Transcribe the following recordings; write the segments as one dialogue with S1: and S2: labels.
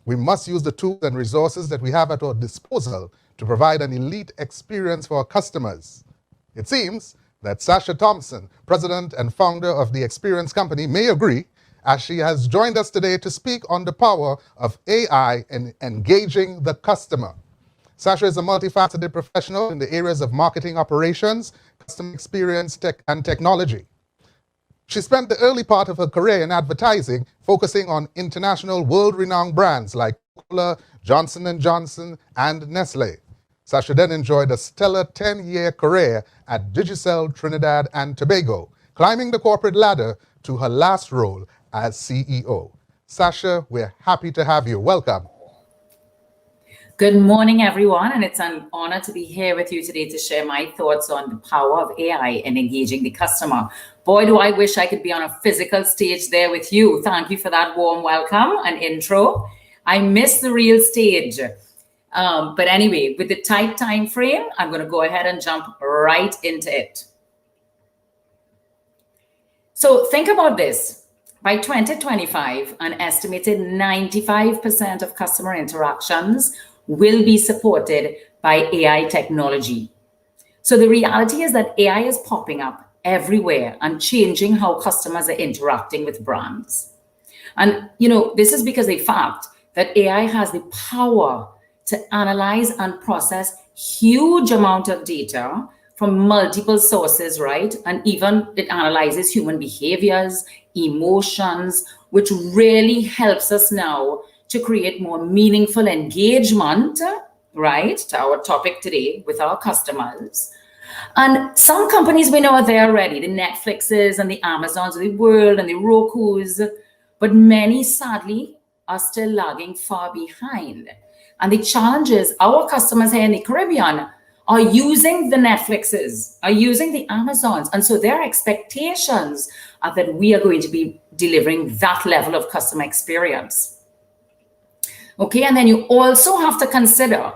S1: We must use the tools and resources that we have at our disposal to provide an elite experience for our customers. It seems that Sasha Thompson, president and founder of the Experience Company, may agree, as she has joined us today to speak on the power of AI in engaging the customer. Sasha is a multifaceted professional in the areas of marketing operations, customer experience, tech, and technology. She spent the early part of her career in advertising, focusing on international world-renowned brands like Coca-Cola, Johnson & Johnson, and Nestle. Sasha then enjoyed a stellar 10-year career at Digicel Trinidad and Tobago, climbing the corporate ladder to her last role as CEO. Sasha, we're happy to have you. Welcome.
S2: Good morning, everyone, and it's an honor to be here with you today to share my thoughts on the power of AI in engaging the customer. Boy, do I wish I could be on a physical stage there with you. Thank you for that warm welcome and intro. I miss the real stage. But anyway, with the tight time frame, I'm going to go ahead and jump right into it. So think about this. By 2025, an estimated 95% of customer interactions will be supported by AI technology. So the reality is that AI is popping up everywhere and changing how customers are interacting with brands. And, this is because of the fact that AI has the power to analyze and process huge amount of data from multiple sources, right? And even it analyzes human behaviors, emotions, which really helps us now to create more meaningful engagement, right? To our topic today with our customers. And some companies we know are there already, the Netflixes and the Amazons of the world and the Rokus, but many sadly are still lagging far behind. And the challenge is our customers here in the Caribbean are using the Netflixes, are using the Amazons. And so their expectations are that we are going to be delivering that level of customer experience. Okay, and then you also have to consider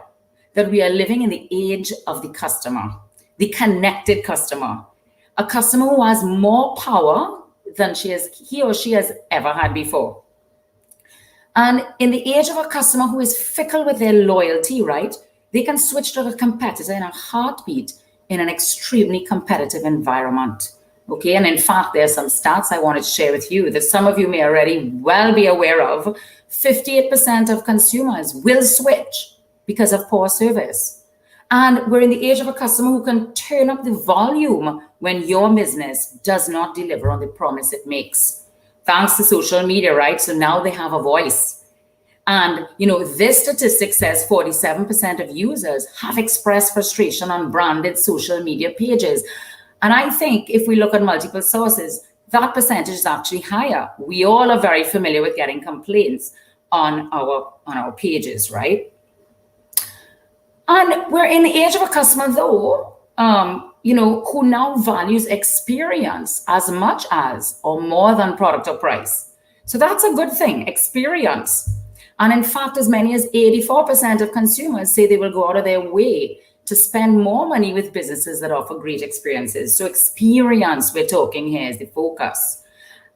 S2: that we are living in the age of the customer, the connected customer, a customer who has more power than he or she has ever had before. And in the age of a customer who is fickle with their loyalty, right, they can switch to a competitor in a heartbeat in an extremely competitive environment. Okay, and in fact, there's some stats I wanted to share with you that some of you may already well be aware of. 58% of consumers will switch because of poor service. And we're in the age of a customer who can turn up the volume when your business does not deliver on the promise it makes. Thanks to social media, right? So now they have a voice. And, this statistic says 47% of users have expressed frustration on branded social media pages. And I think if we look at multiple sources, that percentage is actually higher. We all are very familiar with getting complaints on our pages, right? And we're in the age of a customer, though, who now values experience as much as or more than product or price. So that's a good thing, experience. And in fact, as many as 84% of consumers say they will go out of their way to spend more money with businesses that offer great experiences. So experience, we're talking here, is the focus.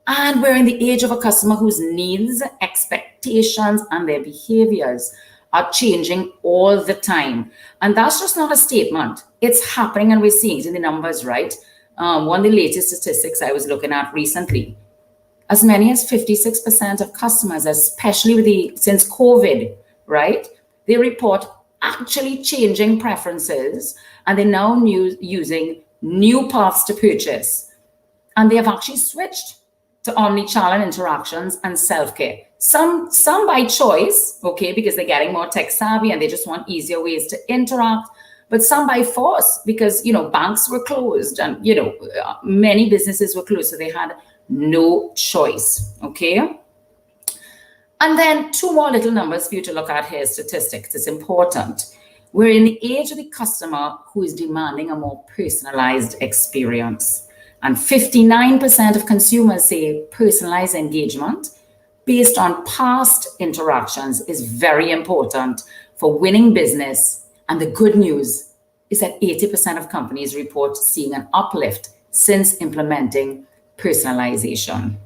S2: And we're in the age of a customer whose needs, expectations, and their behaviors are changing all the time. And that's just not a statement. It's happening and we're seeing it in the numbers, right? One of the latest statistics I was looking at recently, as many as 56% of customers, especially since COVID, right? They report actually changing preferences and they're now using new paths to purchase. And they have actually switched to omni-channel interactions and self-care. Some by choice, okay, because they're getting more tech savvy and they just want easier ways to interact, but some by force because, banks were closed and, many businesses were closed, so they had no choice, okay? And then two more little numbers for you to look at here, statistics. It's important. We're in the age of the customer who is demanding a more personalized experience. And 59% of consumers say personalized engagement based on past interactions is very important for winning business. And the good news is that 80% of companies report seeing an uplift since implementing personalization.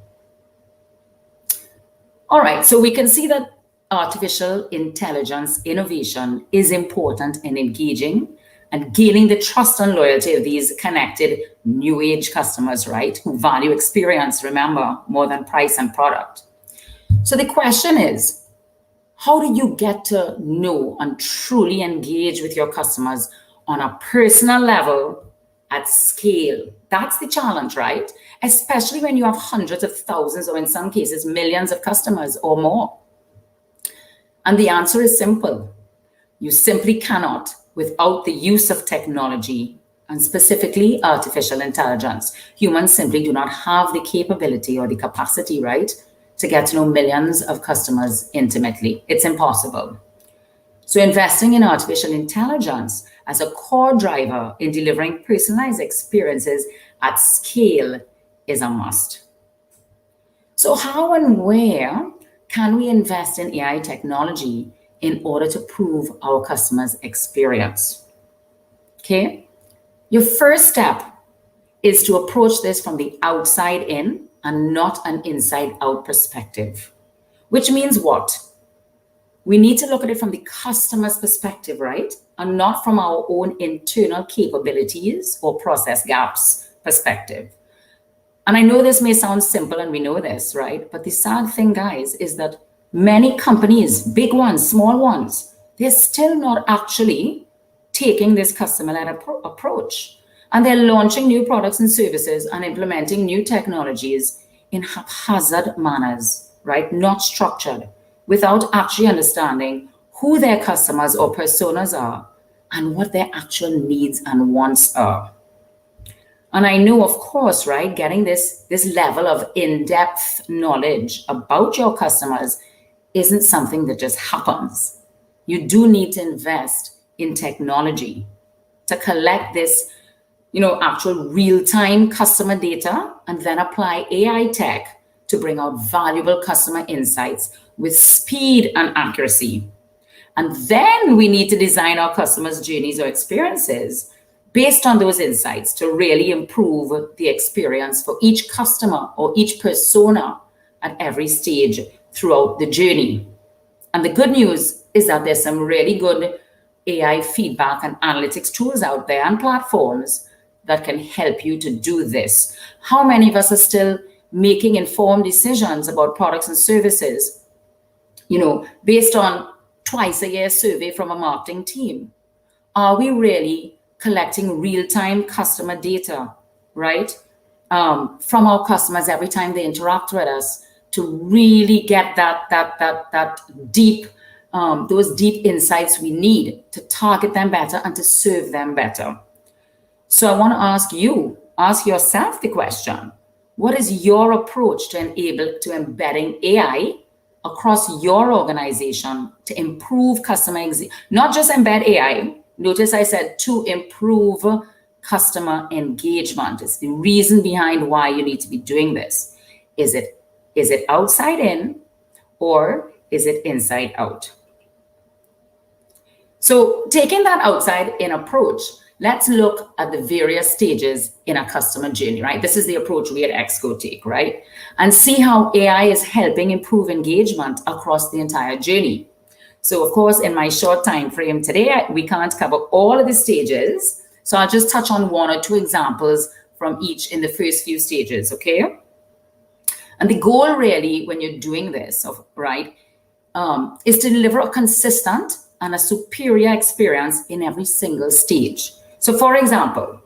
S2: All right, so we can see that artificial intelligence innovation is important in engaging and gaining the trust and loyalty of these connected new age customers, right? Who value experience, remember, more than price and product. So the question is, how do you get to know and truly engage with your customers on a personal level at scale? That's the challenge, right? Especially when you have hundreds of thousands or in some cases millions of customers or more. And the answer is simple. You simply cannot without the use of technology and specifically artificial intelligence. Humans simply do not have the capability or the capacity, right, to get to know millions of customers intimately. It's impossible. So investing in artificial intelligence as a core driver in delivering personalized experiences at scale is a must. So how and where can we invest in AI technology in order to improve our customers' experience? Okay, your first step is to approach this from the outside in and not an inside out perspective. Which means what? We need to look at it from the customer's perspective, right? And not from our own internal capabilities or process gaps perspective. And I know this may sound simple and we know this, right? But the sad thing, guys, is that many companies, big ones, small ones, they're still not actually taking this customer-led approach. And they're launching new products and services and implementing new technologies in haphazard manners, right? Not structured, without actually understanding who their customers or personas are and what their actual needs and wants are. And I know, of course, right, getting this level of in-depth knowledge about your customers isn't something that just happens. You do need to invest in technology to collect this, actual real-time customer data and then apply AI tech to bring out valuable customer insights with speed and accuracy. And then we need to design our customers' journeys or experiences based on those insights to really improve the experience for each customer or each persona at every stage throughout the journey. And the good news is that there's some really good AI feedback and analytics tools out there and platforms that can help you to do this. How many of us are still making informed decisions about products and services, based on twice a year survey from a marketing team? Are we really collecting real-time customer data, right, from our customers every time they interact with us to really get that deep, those deep insights we need to target them better and to serve them better? So I want to ask yourself the question: what is your approach to embedding AI across your organization to improve not just embed AI? Notice I said to improve customer engagement. It's the reason behind why you need to be doing this. Is it outside in or is it inside out? So taking that outside in approach, let's look at the various stages in a customer journey, right? This is the approach we at Exco take, right? And see how AI is helping improve engagement across the entire journey. So of course, in my short time frame today, we can't cover all of the stages. So I'll just touch on one or two examples from each in the first few stages, okay? And the goal really, when you're doing this, right, is to deliver a consistent and a superior experience in every single stage. So for example,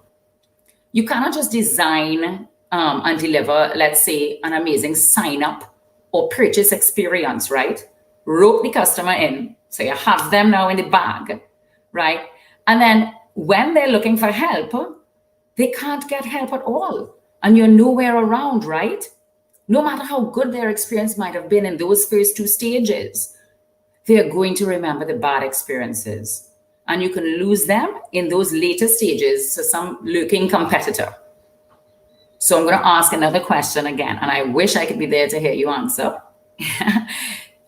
S2: you cannot just design and deliver, let's say, an amazing sign up or purchase experience, right? Rope the customer in, so you have them now in the bag, right? And then when they're looking for help, they can't get help at all. And you're nowhere around, right? No matter how good their experience might have been in those first two stages, they're going to remember the bad experiences. And you can lose them in those later stages to some lurking competitor. So I'm going to ask another question again, and I wish I could be there to hear you answer.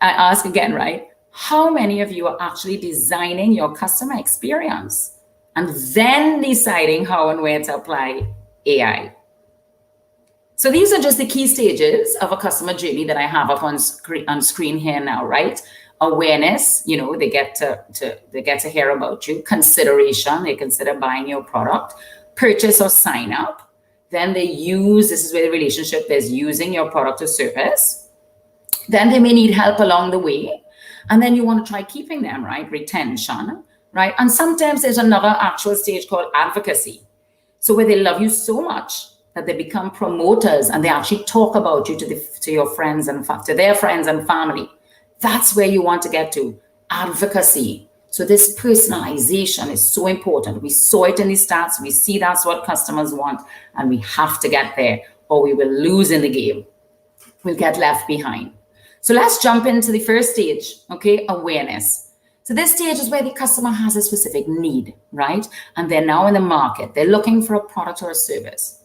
S2: I ask again, right? How many of you are actually designing your customer experience and then deciding how and where to apply AI? So these are just the key stages of a customer journey that I have up on screen here now, right? Awareness, they get to hear about you. Consideration, they consider buying your product. Purchase or sign up. Then this is where the relationship is, using your product or service. Then they may need help along the way. And then you want to try keeping them, right? Retention, right? And sometimes there's another actual stage called advocacy. So where they love you so much that they become promoters and they actually talk about you to your friends and to their friends and family. That's where you want to get to, advocacy. So this personalization is so important. We saw it in the stats. We see that's what customers want, and we have to get there or we will lose in the game. We'll get left behind. So let's jump into the first stage, okay? Awareness. So this stage is where the customer has a specific need, right? And they're now in the market. They're looking for a product or a service.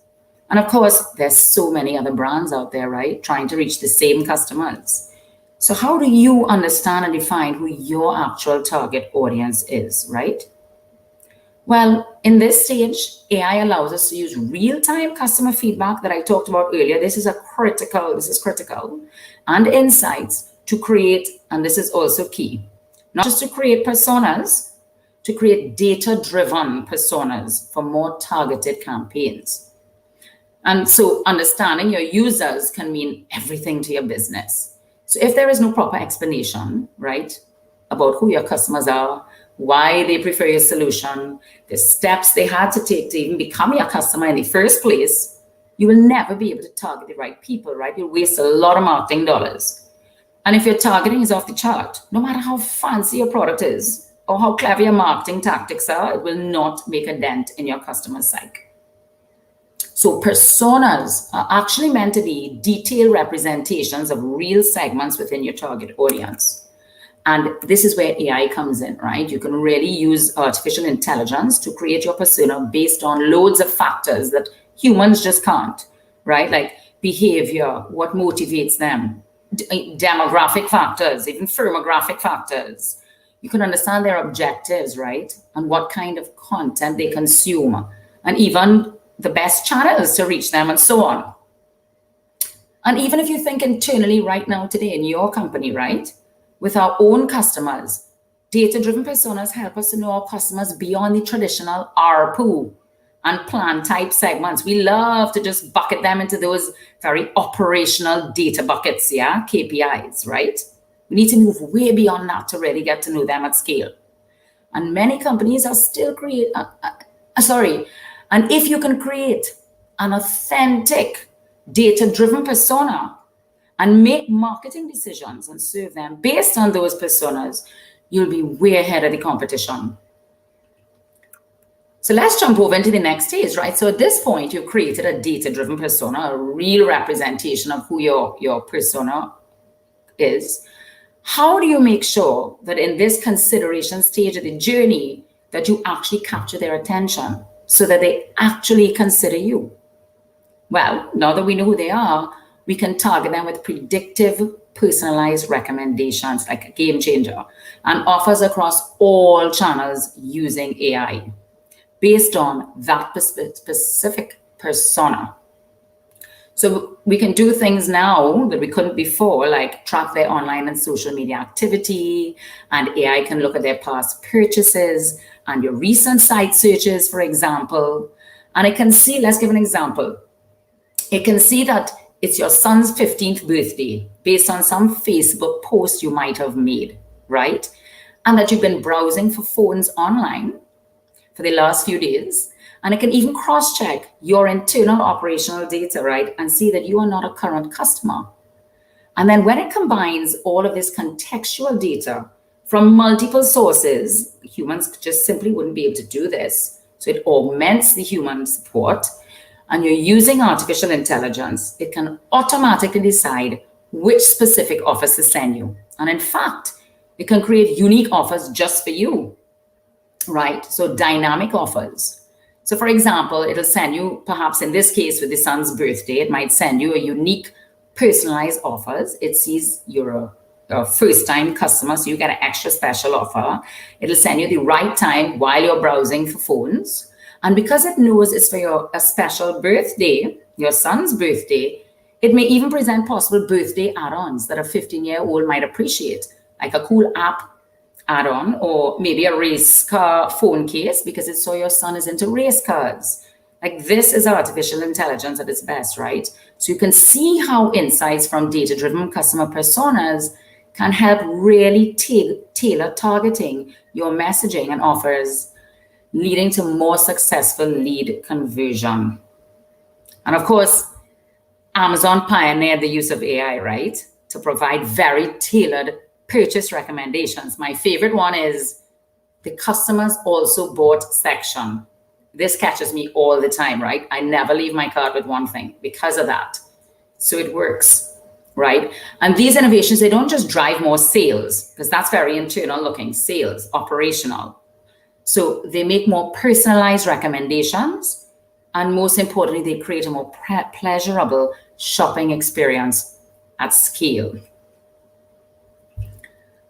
S2: And of course, there's so many other brands out there, right? Trying to reach the same customers. So how do you understand and define who your actual target audience is, right? Well, in this stage, AI allows us to use real-time customer feedback that I talked about earlier. This is critical, and insights to create, and this is also key, not just to create personas, to create data-driven personas for more targeted campaigns. And so understanding your users can mean everything to your business. So if there is no proper explanation, right, about who your customers are, why they prefer your solution, the steps they had to take to even become your customer in the first place, you will never be able to target the right people, right? You'll waste a lot of marketing dollars. And if your targeting is off the chart, no matter how fancy your product is or how clever your marketing tactics are, it will not make a dent in your customer's psyche. So personas are actually meant to be detailed representations of real segments within your target audience. And this is where AI comes in, right? You can really use artificial intelligence to create your persona based on loads of factors that humans just can't, right? Like behavior, what motivates them, demographic factors, even firmographic factors. You can understand their objectives, right? And what kind of content they consume, and even the best channels to reach them, and so on. And even if you think internally right now today in your company, right, with our own customers, data-driven personas help us to know our customers beyond the traditional ARPU and plan type segments. We love to just bucket them into those very operational data buckets, yeah, KPIs, right? We need to move way beyond that to really get to know them at scale. And many companies are still and if you can create an authentic data-driven persona and make marketing decisions and serve them based on those personas, you'll be way ahead of the competition. So let's jump over into the next stage, right? So at this point, you've created a data-driven persona, a real representation of who your persona is. How do you make sure that in this consideration stage of the journey that you actually capture their attention so that they actually consider you? Well, now that we know who they are, we can target them with predictive, personalized recommendations like a game changer and offers across all channels using AI based on that specific persona. So we can do things now that we couldn't before, like track their online and social media activity, and AI can look at their past purchases and your recent site searches, for example. And it can see, let's give an example. It can see that it's your son's 15th birthday based on some Facebook post you might have made, right? And that you've been browsing for phones online for the last few days. And it can even cross-check your internal operational data, right? And see that you are not a current customer. And then when it combines all of this contextual data from multiple sources, humans just simply wouldn't be able to do this. So it augments the human support, and you're using artificial intelligence. It can automatically decide which specific offers to send you. And in fact, it can create unique offers just for you, right? So dynamic offers. So for example, it'll send you, perhaps in this case with the son's birthday, it might send you a unique personalized offers. It sees you're a first-time customer, so you get an extra special offer. It'll send you the right time while you're browsing for phones. And because it knows it's for a special birthday, your son's birthday, it may even present possible birthday add-ons that a 15-year-old might appreciate. like a cool app add-on, or maybe a race car phone case because it saw your son is into race cars. Like, this is artificial intelligence at its best, right? So you can see how insights from data-driven customer personas can help really tailor targeting your messaging and offers, leading to more successful lead conversion. And of course, Amazon pioneered the use of AI, right, to provide very tailored purchase recommendations. My favorite one is the customers also bought section. This catches me all the time, right? I never leave my cart with one thing because of that. So it works, right? And these innovations, they don't just drive more sales, because that's very internal looking, sales, operational. So they make more personalized recommendations. And most importantly, they create a more pleasurable shopping experience at scale.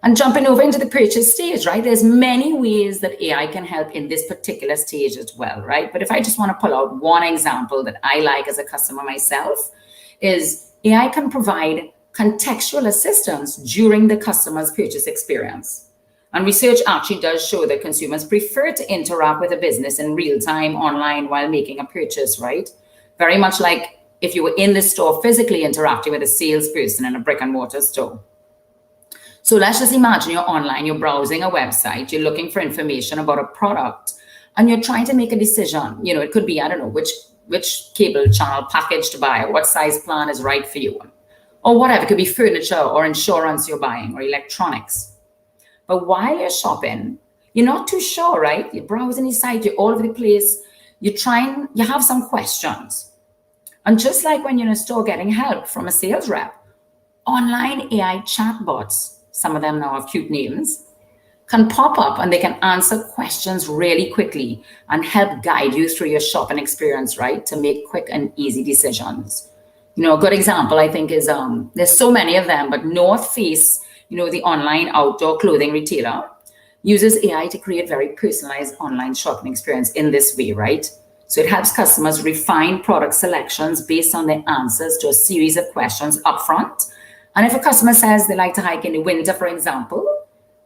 S2: And jumping over into the purchase stage, right? There's many ways that AI can help in this particular stage as well, right? But if I just want to pull out one example that I like as a customer myself, is AI can provide contextual assistance during the customer's purchase experience. And research actually does show that consumers prefer to interact with a business in real time online while making a purchase, right? Very much like if you were in the store physically interacting with a salesperson in a brick and mortar store. So let's just imagine you're online, you're browsing a website, you're looking for information about a product, and you're trying to make a decision. You know, it could be, I don't know, which cable channel package to buy, or what size plan is right for you, or whatever. It could be furniture or insurance you're buying, or electronics. But while you're shopping, you're not too sure, right? You're browsing your site, you're all over the place, you have some questions. And just like when you're in a store getting help from a sales rep, online AI chatbots, some of them now have cute names, can pop up and they can answer questions really quickly and help guide you through your shopping experience, right? To make quick and easy decisions. You know, a good example, I think, is there's so many of them, but North Face, you know, the online outdoor clothing retailer, uses AI to create very personalized online shopping experience in this way, right? So it helps customers refine product selections based on their answers to a series of questions upfront. And if a customer says they like to hike in the winter, for example,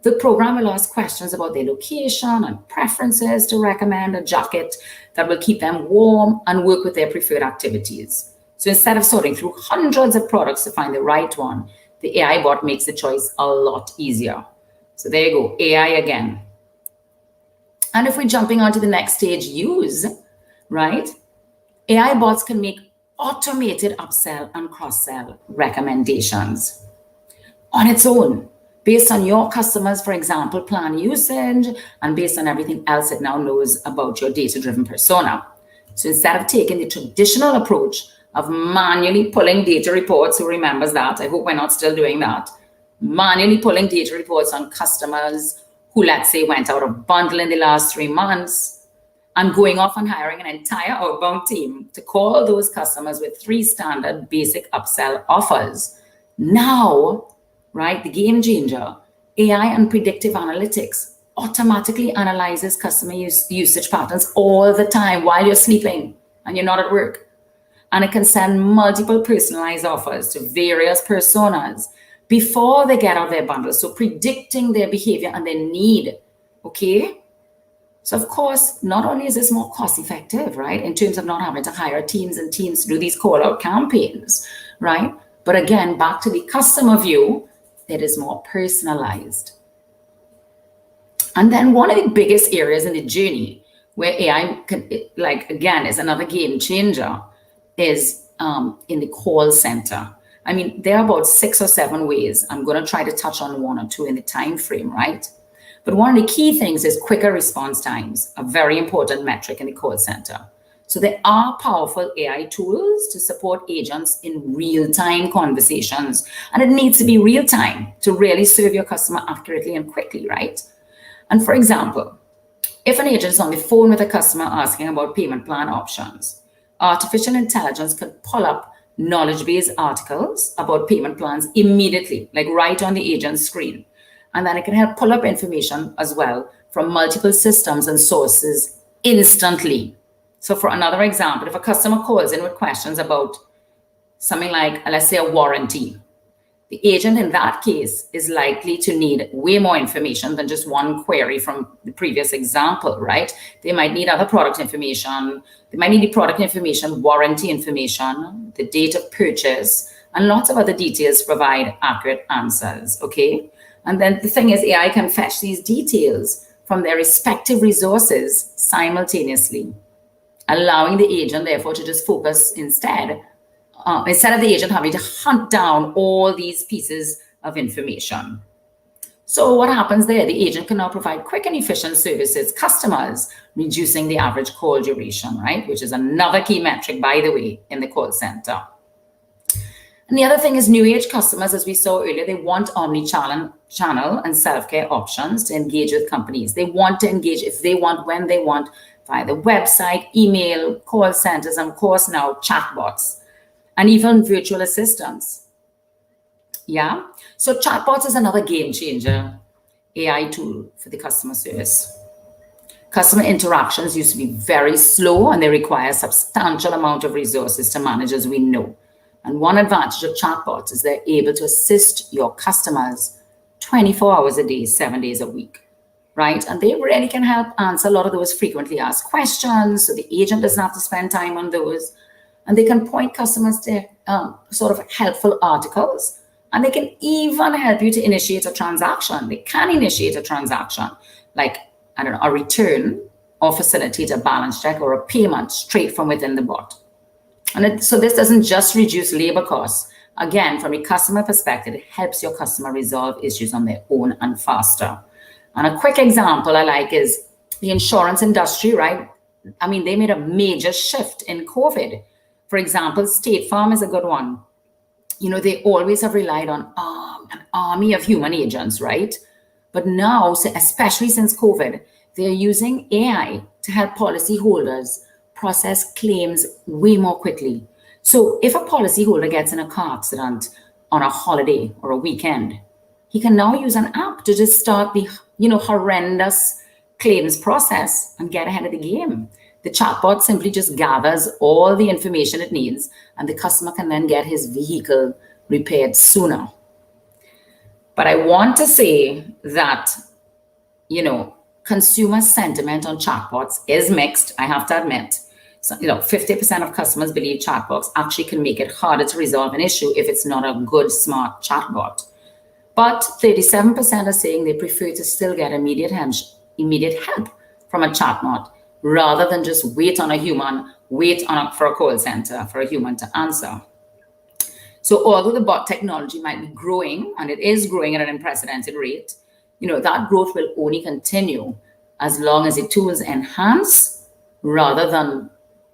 S2: the program will ask questions about their location and preferences to recommend a jacket that will keep them warm and work with their preferred activities. So instead of sorting through hundreds of products to find the right one, the AI bot makes the choice a lot easier. So there you go, AI again. And if we're jumping on to the next stage, use, right? AI bots can make automated upsell and cross-sell recommendations on its own, based on your customers, for example, plan usage, and based on everything else it now knows about your data-driven persona. So instead of taking the traditional approach of manually pulling data reports, who remembers that? I hope we're not still doing that. Manually pulling data reports on customers who, let's say, went out of bundle in the last 3 months, and going off and hiring an entire outbound team to call those customers with 3 standard basic upsell offers. Now, right, the game changer, AI and predictive analytics automatically analyzes customer usage patterns all the time while you're sleeping and you're not at work. And it can send multiple personalized offers to various personas before they get out their bundles. So predicting their behavior and their need, okay? So of course, not only is this more cost effective, right, in terms of not having to hire teams and teams to do these call out campaigns, right? But again, back to the customer view, it is more personalized. And then one of the biggest areas in the journey where AI can, like, again, is another game changer is in the call center. I mean, there are about 6 or 7 ways. I'm going to try to touch on 1 or 2 in the time frame, right? But one of the key things is quicker response times, a very important metric in the call center. So there are powerful AI tools to support agents in real-time conversations. And it needs to be real-time to really serve your customer accurately and quickly, right? And for example, if an agent is on the phone with a customer asking about payment plan options, artificial intelligence can pull up knowledge-based articles about payment plans immediately, like right on the agent's screen. And then it can help pull up information as well from multiple systems and sources instantly. So for another example, if a customer calls in with questions about something like, let's say, a warranty, The agent in that case is likely to need way more information than just one query from the previous example, right? They might need other product information. They might need the product information, warranty information, the date of purchase, and lots of other details to provide accurate answers, okay? And then the thing is, AI can fetch these details from their respective resources simultaneously, allowing the agent, therefore, to just focus instead of the agent having to hunt down all these pieces of information. So what happens there? The agent can now provide quick and efficient services to customers, reducing the average call duration, right? Which is another key metric, by the way, in the call center. And the other thing is new age customers, as we saw earlier, they want omni-channel and self-care options to engage with companies. They want to engage if they want, when they want, via the website, email, call centers, and of course now chatbots, and even virtual assistants. Yeah. So chatbots is another game changer AI tool for the customer service. Customer interactions used to be very slow and they require a substantial amount of resources to manage, as we know. And one advantage of chatbots is they're able to assist your customers 24 hours a day, 7 days a week, right? And they really can help answer a lot of those frequently asked questions, so the agent doesn't have to spend time on those. And they can point customers to sort of helpful articles. And they can even help you to initiate a transaction. They can initiate a transaction, like, I don't know, a return or facilitate a balance check or a payment straight from within the bot. And so this doesn't just reduce labor costs. Again, from a customer perspective, it helps your customer resolve issues on their own and faster. And a quick example I like is the insurance industry, right? I mean, they made a major shift in COVID. For example, State Farm is a good one. You know, they always have relied on an army of human agents, right? But now, especially since COVID, they're using AI to help policyholders process claims way more quickly. So if a policyholder gets in a car accident on a holiday or a weekend, he can now use an app to just start the, horrendous claims process and get ahead of the game. The chatbot simply just gathers all the information it needs, and the customer can then get his vehicle repaired sooner. But I want to say that, consumer sentiment on chatbots is mixed, I have to admit. So, 50% of customers believe chatbots actually can make it harder to resolve an issue if it's not a good, smart chatbot. But 37% are saying they prefer to still get immediate help from a chatbot, rather than just wait for a call center for a human to answer. So although the bot technology might be growing, and it is growing at an unprecedented rate, that growth will only continue as long as the tools enhance rather than,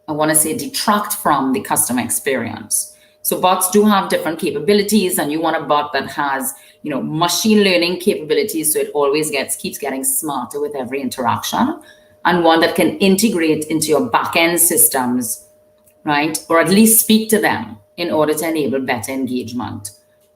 S2: I want to say, detract from the customer experience. So bots do have different capabilities, and you want a bot that has, machine learning capabilities, so it always keeps getting smarter with every interaction, and one that can integrate into your back-end systems, right? Or at least speak to them in order to enable better engagement,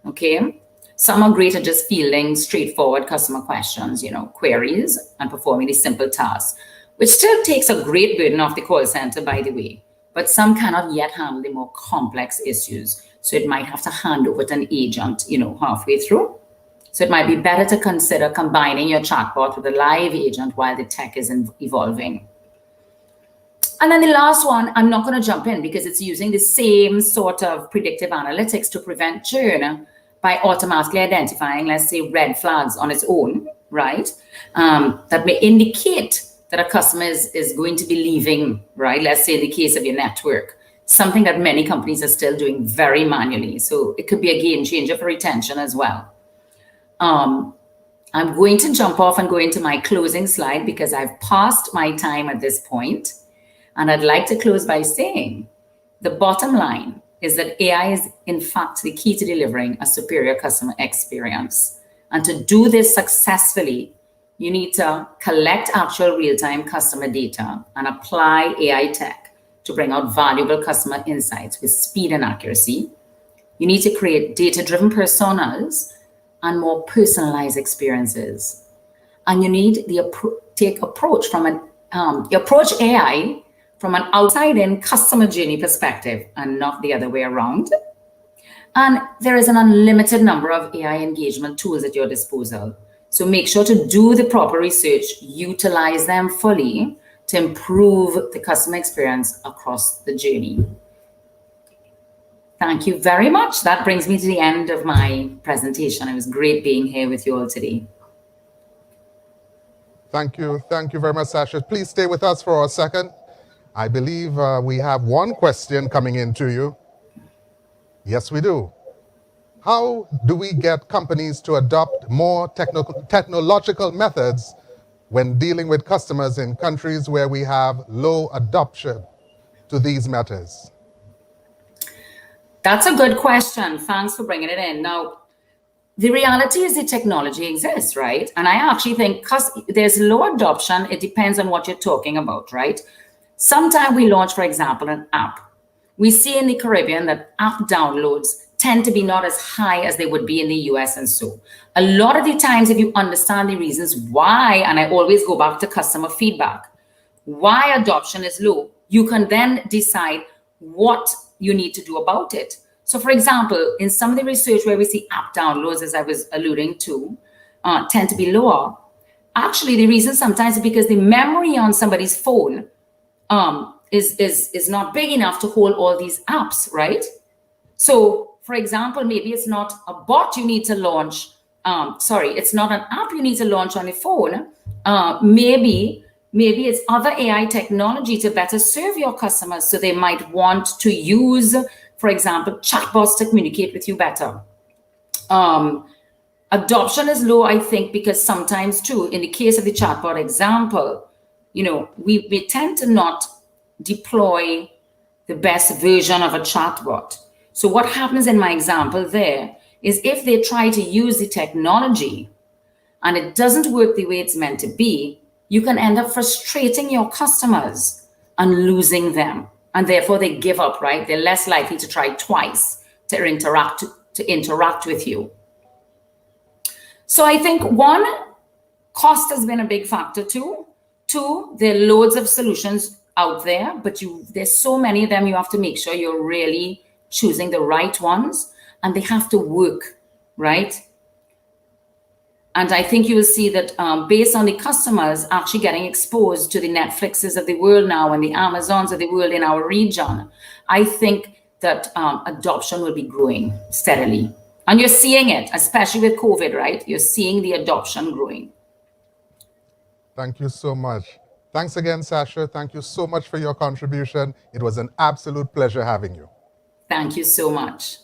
S2: okay? Some are great at just fielding straightforward customer questions, queries, and performing these simple tasks, which still takes a great burden off the call center, by the way. But some cannot yet handle the more complex issues. So it might have to hand over to an agent, halfway through. So it might be better to consider combining your chatbot with a live agent while the tech is evolving. And then the last one, I'm not going to jump in because it's using the same sort of predictive analytics to prevent churn by automatically identifying, let's say, red flags on its own, right? That may indicate that a customer is going to be leaving, right? Let's say in the case of your network, something that many companies are still doing very manually. So it could be a game changer for retention as well. I'm going to jump off and go into my closing slide because I've passed my time at this point. And I'd like to close by saying the bottom line is that AI is in fact the key to delivering a superior customer experience. And to do this successfully, you need to collect actual real-time customer data and apply AI tech to bring out valuable customer insights with speed and accuracy. You need to create data-driven personas and more personalized experiences. And you need approach AI from an outside-in customer journey perspective and not the other way around. And there is an unlimited number of AI engagement tools at your disposal. So make sure to do the proper research, utilize them fully to improve the customer experience across the journey. Thank you very much. That brings me to the end of my presentation. It was great being here with you all today.
S1: Thank you. Thank you very much, Sasha. Please stay with us for a second. I believe we have one question coming in to you. Yes, we do. How do we get companies to adopt more technological methods when dealing with customers in countries where we have low adoption to these methods?
S2: That's a good question. Thanks for bringing it in. Now, the reality is the technology exists, right? And I actually think because there's low adoption, it depends on what you're talking about, right? Sometimes we launch, for example, an app. We see in the Caribbean that app downloads tend to be not as high as they would be in the US and so. A lot of the times, if you understand the reasons why, and I always go back to customer feedback, why adoption is low, you can then decide what you need to do about it. So for example, in some of the research where we see app downloads, as I was alluding to, tend to be lower. Actually, the reason sometimes is because the memory on somebody's phone is not big enough to hold all these apps, right? So for example, maybe it's not a bot you need to launch. It's not an app you need to launch on your phone. Maybe it's other AI technology to better serve your customers. So they might want to use, for example, chatbots to communicate with you better. Adoption is low, I think, because sometimes too, in the case of the chatbot example, we tend to not deploy the best version of a chatbot. So what happens in my example there is if they try to use the technology and it doesn't work the way it's meant to be, you can end up frustrating your customers and losing them. And therefore they give up, right? They're less likely to try twice to interact with you. So I think one, cost has been a big factor too. Two, there are loads of solutions out there, but there's so many of them, you have to make sure you're really choosing the right ones and they have to work, right? And I think you will see that based on the customers actually getting exposed to the Netflixes of the world now and the Amazons of the world in our region, I think that adoption will be growing steadily. And you're seeing it, especially with COVID, right? You're seeing the adoption growing.
S1: Thank you so much. Thanks again, Sasha. Thank you so much for your contribution. It was an absolute pleasure having you.
S2: Thank you so much.